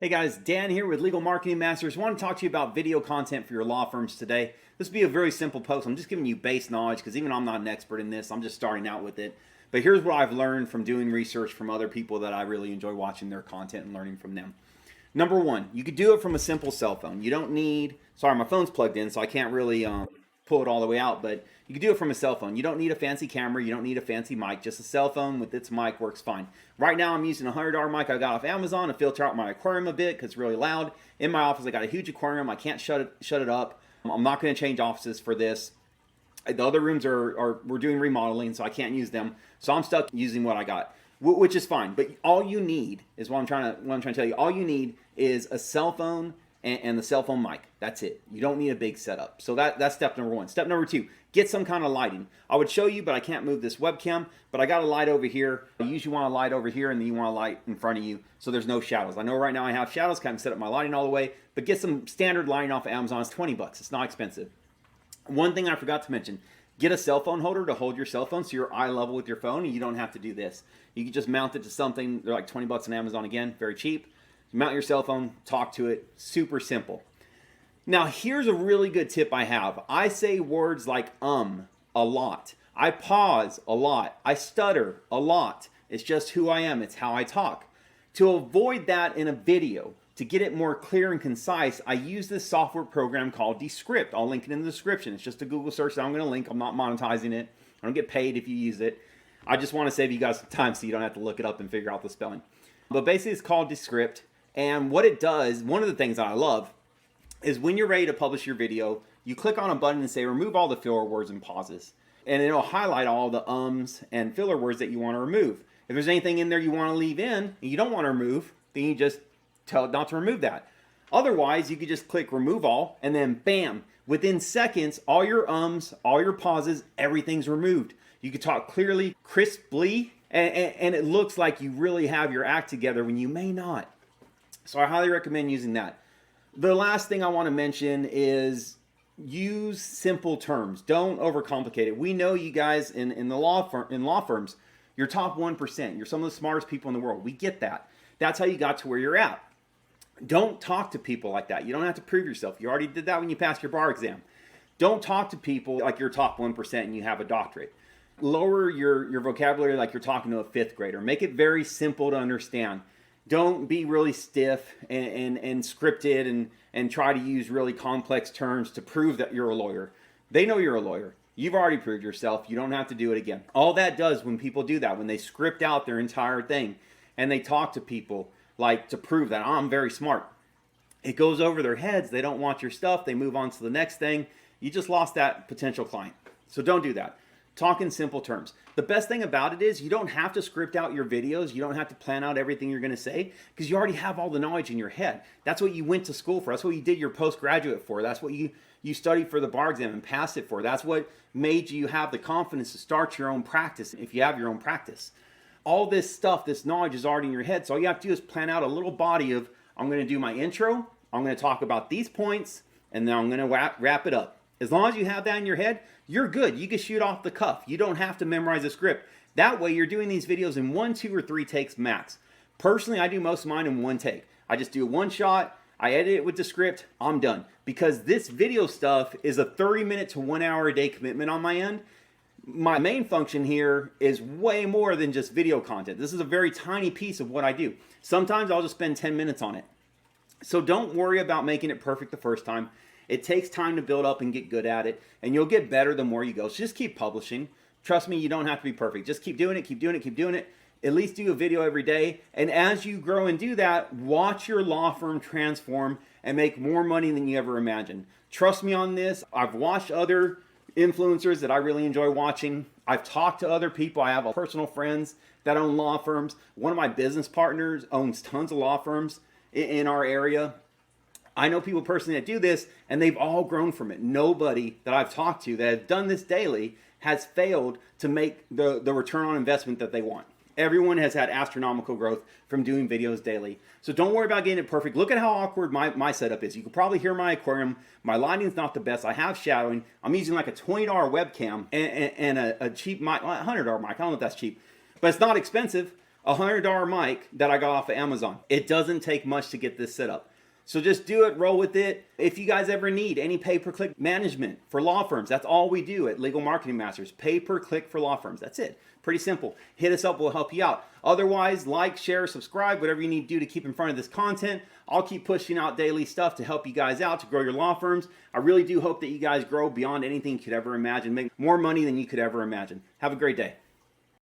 Hey guys, Dan here with Legal Marketing Masters. I want to talk to you about video content for your law firms today. This will be a very simple post. I'm just giving you base knowledge because even I'm not an expert in this. I'm just starting out with it. But here's what I've learned from doing research from other people that I really enjoy watching their content and learning from them. Number one, you could do it from a simple cell phone. You don't need, sorry, my phone's plugged in, so I can't really pull it all the way out, but you can do it from a cell phone. You don't need a fancy camera. You don't need a fancy mic. Just a cell phone with its mic works fine. Right now, I'm using a $100 mic I got off Amazon to filter out my aquarium a bit because it's really loud. In my office, I got a huge aquarium. I can't shut it up. I'm not going to change offices for this. The other rooms we're doing remodeling, so I can't use them. So I'm stuck using what I got, which is fine. But all you need is what I'm trying to tell you. All you need is a cell phone and the cell phone mic. That's it. You don't need a big setup. So that's step number one. Step number two, get some kind of lighting. I would show you, but I can't move this webcam. But I got a light over here. You usually want a light over here, and then you want a light in front of you so there's no shadows. I know right now I have shadows, kind of set up my lighting all the way, but get some standard lighting off of Amazon. It's $20. It's not expensive. One thing I forgot to mention, get a cell phone holder to hold your cell phone so you're eye level with your phone and you don't have to do this. You can just mount it to something. They're like $20 on Amazon again, very cheap. Mount your cell phone, talk to it, super simple. Now, here's a really good tip I have. I say words like a lot. I pause a lot. I stutter a lot. It's just who I am. It's how I talk. To avoid that in a video, to get it more clear and concise, I use this software program called Descript. I'll link it in the description. It's just a Google search that I'm going to link. I'm not monetizing it. I don't get paid if you use it. I just want to save you guys some time so you don't have to look it up and figure out the spelling. But basically, it's called Descript. And what it does, one of the things that I love, is when you're ready to publish your video, you click on a button and say remove all the filler words and pauses. And it'll highlight all the ums and filler words that you want to remove. If there's anything in there you want to leave in and you don't want to remove, then you just tell it not to remove that. Otherwise, you could just click remove all and then bam, within seconds, all your ums, all your pauses, everything's removed. You can talk clearly, crisply, and it looks like you really have your act together when you may not. So I highly recommend using that. The last thing I want to mention is use simple terms. Don't overcomplicate it. We know you guys in law firms, you're top 1%. You're some of the smartest people in the world. We get that. That's how you got to where you're at. Don't talk to people like that. You don't have to prove yourself. You already did that when you passed your bar exam. Don't talk to people like you're top 1% and you have a doctorate. Lower your vocabulary like you're talking to a fifth grader. Make it very simple to understand. Don't be really stiff and scripted and try to use really complex terms to prove that you're a lawyer. They know you're a lawyer. You've already proved yourself. You don't have to do it again. All that does when people do that, when they script out their entire thing and they talk to people like to prove that I'm very smart, it goes over their heads. They don't want your stuff. They move on to the next thing. You just lost that potential client. So don't do that. Talk in simple terms. The best thing about it is you don't have to script out your videos. You don't have to plan out everything you're going to say because you already have all the knowledge in your head. That's what you went to school for. That's what you did your postgraduate for. That's what you studied for the bar exam and passed it for. That's what made you have the confidence to start your own practice if you have your own practice. All this stuff, this knowledge is already in your head. So all you have to do is plan out a little body of, I'm going to do my intro, I'm going to talk about these points, and then I'm going to wrap it up. As long as you have that in your head, you're good. You can shoot off the cuff. You don't have to memorize a script. That way, you're doing these videos in 1, 2, or 3 takes max. Personally, I do most of mine in 1 take. I just do one shot. I edit it with the script. I'm done. Because this video stuff is a 30-minute to 1 hour a day commitment on my end. My main function here is way more than just video content. This is a very tiny piece of what I do. Sometimes I'll just spend 10 minutes on it. So don't worry about making it perfect the first time. It takes time to build up and get good at it, and you'll get better the more you go. So just keep publishing. Trust me, you don't have to be perfect. Just keep doing it, keep doing it, keep doing it. At least do a video every day. And as you grow and do that, watch your law firm transform and make more money than you ever imagined. Trust me on this. I've watched other influencers that I really enjoy watching. I've talked to other people. I have personal friends that own law firms. One of my business partners owns tons of law firms in our area. I know people personally that do this, and they've all grown from it. Nobody that I've talked to that has done this daily has failed to make the return on investment that they want. Everyone has had astronomical growth from doing videos daily. So don't worry about getting it perfect. Look at how awkward my setup is. You can probably hear my aquarium. My lighting's not the best. I have shadowing. I'm using like a $20 webcam and a cheap mic, $100 mic. I don't know if that's cheap, but it's not expensive. a $100 mic that I got off of Amazon. It doesn't take much to get this set up. So just do it, roll with it. If you guys ever need any pay-per-click management for law firms, that's all we do at Legal Marketing Masters. Pay-per-click for law firms. That's it. Pretty simple. Hit us up, we'll help you out. Otherwise, like, share, subscribe, whatever you need to do to keep in front of this content. I'll keep pushing out daily stuff to help you guys out, to grow your law firms. I really do hope that you guys grow beyond anything you could ever imagine. Make more money than you could ever imagine. Have a great day.